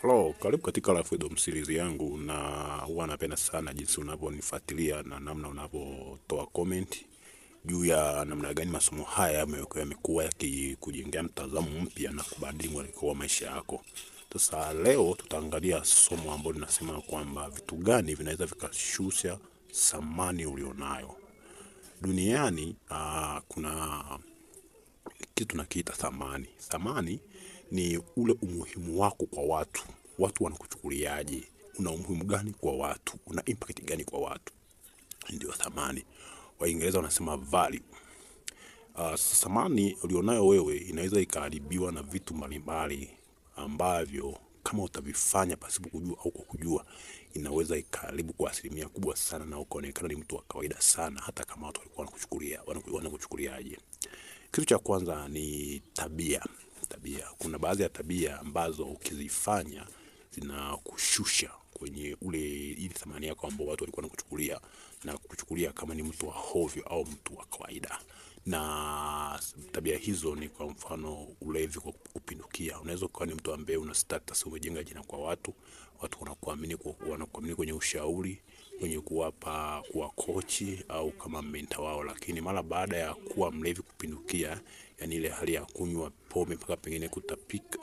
Hello, karibu katika Life Freedom series yangu, na huwa napenda sana jinsi unavyonifuatilia na namna unavyotoa comment juu ya namna gani masomo haya yamekuwa yakikujengea mtazamo mpya na kubadili mwelekeo wa maisha yako. Sasa leo tutaangalia somo ambalo linasema kwamba vitu gani vinaweza vikashusha thamani ulionayo. Duniani kuna kitu tunakiita thamani. Thamani ni ule umuhimu wako kwa watu. Watu wanakuchukuliaje? Una umuhimu gani kwa watu? Una impact gani kwa watu? Ndio thamani. Waingereza wanasema value. Thamani ulionayo wewe inaweza ikaharibiwa na vitu mbalimbali ambavyo kama utavifanya pasipo kujua au kwa kujua, inaweza ikaharibu kwa asilimia kubwa sana na ukaonekana ni mtu wa kawaida sana, hata kama watu walikuwa wanakuchukuliaje. Kitu cha kwanza ni tabia. Kuna baadhi ya tabia ambazo ukizifanya zinakushusha kwenye ile thamani yako ambayo watu walikuwa wanakuchukulia na kuchukulia kama ni mtu wa hovyo au mtu wa kawaida. Na tabia hizo ni kwa mfano ulevi kwa kupindukia. Unaweza kuwa ni mtu ambaye una status, umejenga jina kwa watu wanakuamini kwenye ushauri, kwenye kuwa kochi au kama mentor wao, lakini mara baada ya kuwa mlevi kupindukia, yani ile hali ya kunywa pombe mpaka pengine kutapika,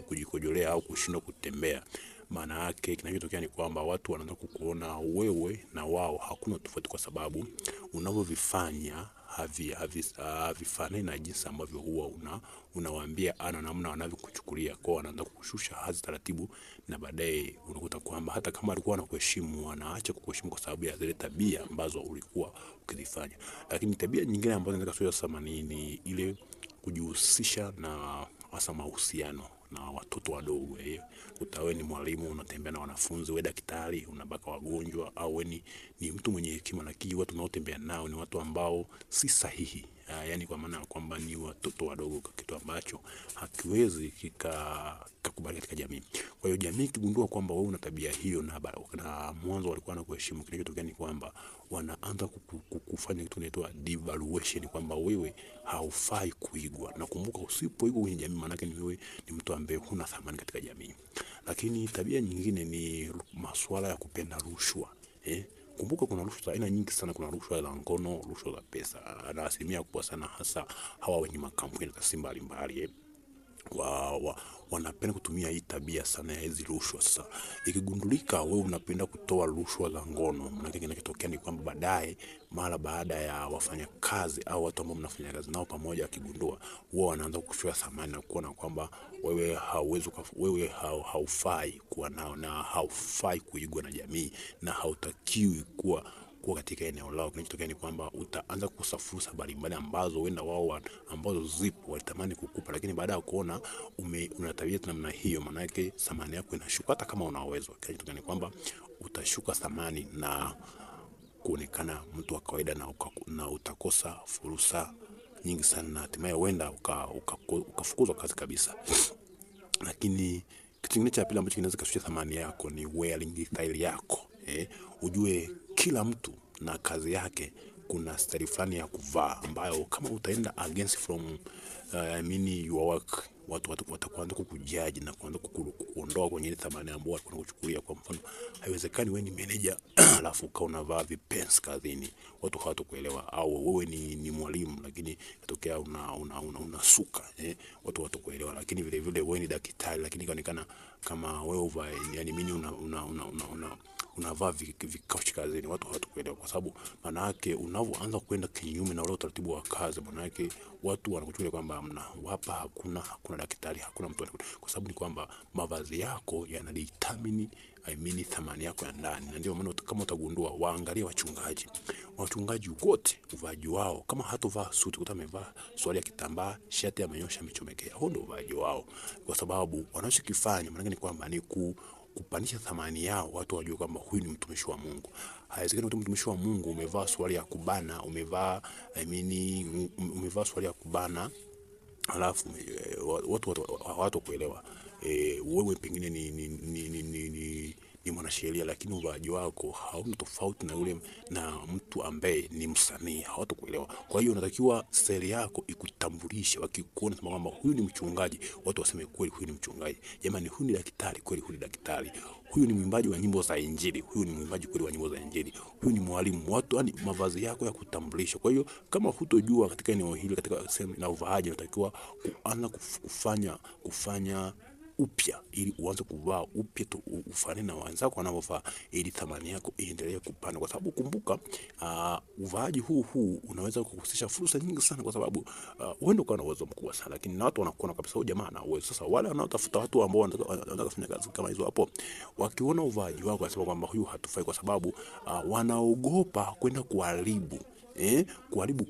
kujikojolea au kushindwa kutembea, maana yake kinachotokea ni kwamba watu wanaanza kukuona wewe na wao hakuna tofauti, kwa sababu unavyovifanya havifanani na jinsi ambavyo huwa unawaambia ana namna wanavyokuchukulia. Kwa wanaanza kukushusha hadhi taratibu, na baadaye unakuta kwamba hata kama alikuwa anakuheshimu, wanaacha kukuheshimu kwa sababu ya zile tabia ambazo ulikuwa ukizifanya. Lakini tabia nyingine ambazo zinaweza kushusha thamani ni ile kujihusisha na hasa mahusiano na watoto wadogo. Utawe ni mwalimu, unatembea na wanafunzi, wewe daktari, unabaka wagonjwa, au wewe ni mtu mwenye hekima, lakini watu unaotembea nao ni watu ambao si sahihi. Yani kwa maana kwamba ni watoto wadogo, kitu ambacho hakiwezi kikakubali katika jamii. Kwa hiyo jamii ikigundua kwamba wewe una tabia hiyo na mwanzo walikuwa wanakuheshimu, kinachotokea ni kwamba wanaanza kufanya kitu kinaitwa devaluation, kwamba wewe haufai kuigwa. Na kumbuka, usipoigwa kwenye jamii, maana yake ni wewe ni mtu ambaye huna thamani katika jamii. Lakini tabia nyingine ni masuala ya kupenda rushwa. Kumbuka kuna rushwa za aina nyingi sana. Kuna rushwa za ngono, rushwa za pesa, na asilimia kubwa sana hasa hawa wenye makampuni na taasisi mbalimbali wanapenda kutumia hii tabia sana ya hizi rushwa. Sasa ikigundulika wewe unapenda kutoa rushwa za ngono, maana kinachotokea ni kwamba baadaye, mara baada ya wafanyakazi au watu ambao mnafanya kazi nao pamoja akigundua, wao wanaanza kukushusha thamani na kuona kwamba wewe haufai kuwa nao na haufai kuigwa na jamii na hautakiwi kuwa katika eneo lao. Kinachotokea ni kwamba utaanza kukosa fursa mbalimbali ambazo wenda wao ambazo zipo walitamani kukupa, lakini baada ya kuona una tabia namna hiyo, maana yake thamani yako inashuka hata kama una uwezo. Kinachotokea ni kwamba utashuka thamani na kuonekana mtu wa kawaida, na utakosa fursa nyingi sana, na hatimaye wenda ukafukuzwa kazi kabisa. Lakini kitu kingine cha pili ambacho kinaweza kushusha thamani yako ni wearing style yako. Ujue kila mtu na kazi yake kuna style fulani ya kuvaa ambayo kama utaenda against from your work, watu watakuanza kukujaji na kuanza kuondoa kwenye ile thamani ambayo walikuwa wanakuchukulia. Kwa mfano, haiwezekani wewe ni manager alafu ukawa unavaa vipensi kazini, watu hawatakuelewa. Au wewe ni mwalimu lakini inatokea unasuka, watu hawatakuelewa. Lakini vile vile wewe ni daktari lakini inaonekana kama wewe yani mimi unavaa vikauchi kazini, watu hawatakuelewa. Kwa sababu maana yake unavyoanza kwenda kinyume na ule utaratibu wa kazi, maana yake watu wanakuchukulia kwamba hapa hakuna daktari, hakuna mtu. Kwa sababu ni kwamba mavazi yako yanadetermine thamani yako ya ndani. Na ndio maana kama utagundua, waangalie wachungaji wote, uvaaji wao, kama hatovaa suti utamevaa swali ya kitambaa, shati amenyosha amechomekea, huo ndio uvaaji wao. Kwa sababu wanachokifanya maana ni kwamba ni kupandisha thamani yao, watu wajue kwamba huyu ni mtumishi wa Mungu. Haiwezekani mtumishi wa Mungu umevaa swali ya kubana, umevaa swali ya kubana, alafu watu kuelewa wewe pengine ni ni mwanasheria, lakini uvaaji wako hauna tofauti na yule na mtu ambaye ni msanii, hawatakuelewa. Kwa hiyo unatakiwa seri yako ikutambulishe. Wakikuona sema kwamba huyu ni mchungaji, watu waseme kweli huyu ni mchungaji. Jamani, huyu ni daktari, kweli huyu ni daktari. Huyu ni mwimbaji wa nyimbo za Injili, huyu ni mwimbaji kweli wa nyimbo za Injili. Huyu ni mwalimu. Watu, yani mavazi yako ya kutambulisha. Kwa hiyo kama hutojua katika eneo hili, katika sehemu na uvaaji, unatakiwa kuanza kufanya upya, ili uanze kuvaa upya tu, ufanane na wenzako wanavyovaa, ili thamani yako iendelee kupanda. Kwa sababu kumbuka, uvaaji huu unaweza kukuhusisha fursa nyingi sana, kwa sababu wewe ndio una uwezo mkubwa sana, lakini na watu wanakuona kabisa huyu jamaa ana uwezo. Sasa wale wanaotafuta watu ambao wanataka kufanya kazi kama hizo, hapo wakiona uvaaji wako wanasema kwamba huyu hatufai, kwa sababu wanaogopa kwenda kuharibu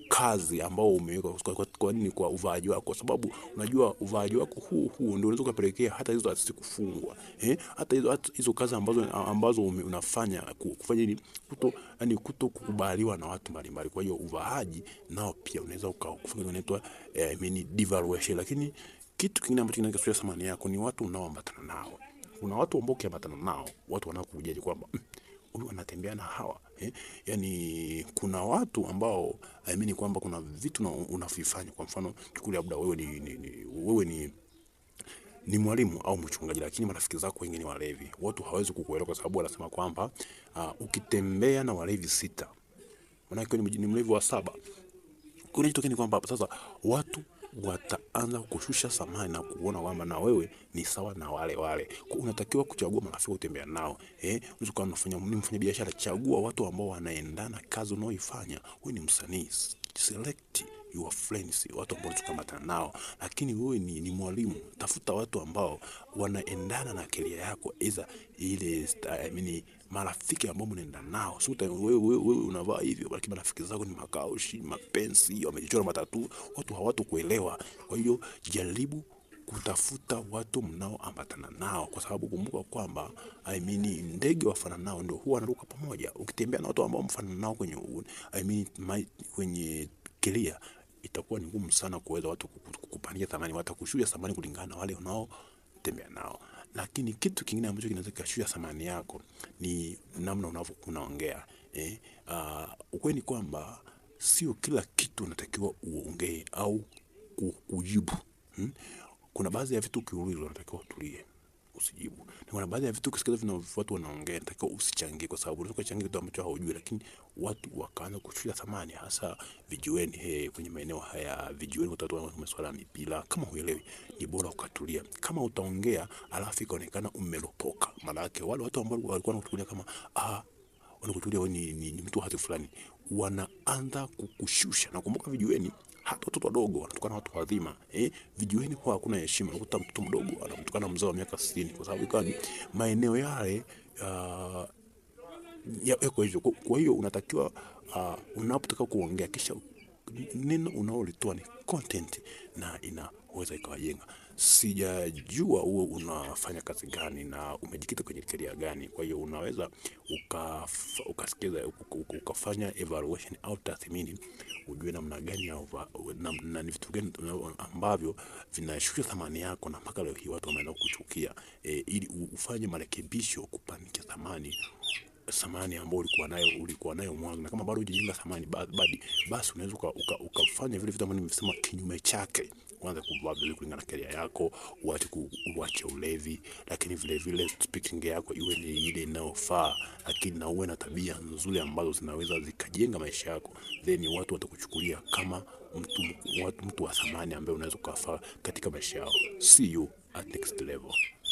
kazi ambao umeweka. Kwa nini? Kwa uvaaji wako, kwa sababu unajua uvaaji wako huu ndio unaweza kupelekea hata hizo asisi kufungwa, hata hizo kazi ambazo unafanya kufanya ni kuto kukubaliwa na watu mbalimbali. Kwa hiyo uvaaji nao pia unaweza ukafanya inaitwa devaluation. Lakini kitu kingine ambacho kinakisuia thamani yako ni watu unaoambatana nao. Kuna watu ambao ukiambatana nao, watu wanakujaji kwamba huyu anatembea na hawa. Yani kuna watu ambao kwamba kuna vitu unavifanya. Kwa mfano, chukulia labda wewe ni mwalimu au mchungaji, lakini marafiki zako wengi ni walevi. Watu hawezi kukuelewa, kwa sababu wanasema kwamba ukitembea na walevi 6, maana yake ni mlevi wa 7. Kuna kitu kingine kwamba sasa watu wataanza kushusha thamani na kuona kwamba na wewe ni sawa na wale. Kwa unatakiwa kuchagua marafiki utembea nao. Unafanya biashara, chagua watu ambao wanaendana kazi unaoifanya. Wewe ni msanii, select your friends, watu ambao tukamata nao. Lakini wewe ni mwalimu, tafuta watu ambao wanaendana na career yako, ile marafiki ambao mnaenda nao. Sio wewe unavaa hivyo, lakini marafiki zako ni makaushi, mapenzi, wamejichora matatu, watu hawatakuelewa. Kwa hiyo jaribu kutafuta watu mnaoambatana nao, kwa sababu kumbuka kwamba ndege wafanana nao ndio huwa wanaruka pamoja. Ukitembea na watu ambao mfanana nao kwenye career, itakuwa ni ngumu sana kuweza watu kukupangia thamani, watakushusha thamani kulingana na wale unaotembea nao. Lakini kitu kingine ambacho kinaweza kushusha thamani yako ni namna unavyoongea. Ukweli ni kwamba sio kila kitu unatakiwa uongee au kujibu. Kuna baadhi ya vitu ukiulizwa unatakiwa utulie, usijibu. Na kuna baadhi ya vitu ukisikiza watu wanaongea unatakiwa usichangie, kwa sababu unaweza kuchangia kitu ambacho haujui, lakini watu wakaanza kushusha thamani, hasa vijiweni. Kwenye maeneo haya vijiweni, utatoa masuala ya mipira. Kama huelewi, ni bora ukatulia. Kama utaongea alafu ikaonekana umelopoka, maana yake wale watu ambao walikuwa wanakuchukulia kama wanakuchukulia wewe ni mtu hati fulani, wanaanza kukushusha. Na kumbuka vijiweni, hata watoto wadogo wanatukana watu wazima. Vijiweni kwa hakuna heshima. Unakuta mtoto mdogo anamtukana mzee wa miaka 60, kwa sababu kani maeneo yale yako hivyo. Kwa hiyo unatakiwa unapotaka kuongea, kisha neno unaolitoa ni content na inaweza ikawajenga. Sijajua uwe unafanya kazi gani na umejikita kwenye career gani. Kwa hiyo unaweza ukasikiza ukafanya evaluation au tathmini, ujue namna gani na ni vitu gani ambavyo vinashusha thamani yako na mpaka leo hii watu wameanza kuchukia, ili ufanye marekebisho kupandisha thamani ambayo ulikuwa nayo mwanzo. Na kama bado hujajenga thamani basi unaweza ukafanya vile vitu ambavyo nimesema kinyume chake. Kwanza kuvaa vile kulingana na career yako, uache ulevi, lakini vile speaking yako iwe ni ile inayofaa, lakini na uwe na tabia nzuri ambazo zinaweza zikajenga maisha yako. Then watu watakuchukulia kama mtu wa thamani ambaye unaweza kufaa katika maisha yao. See you at next level.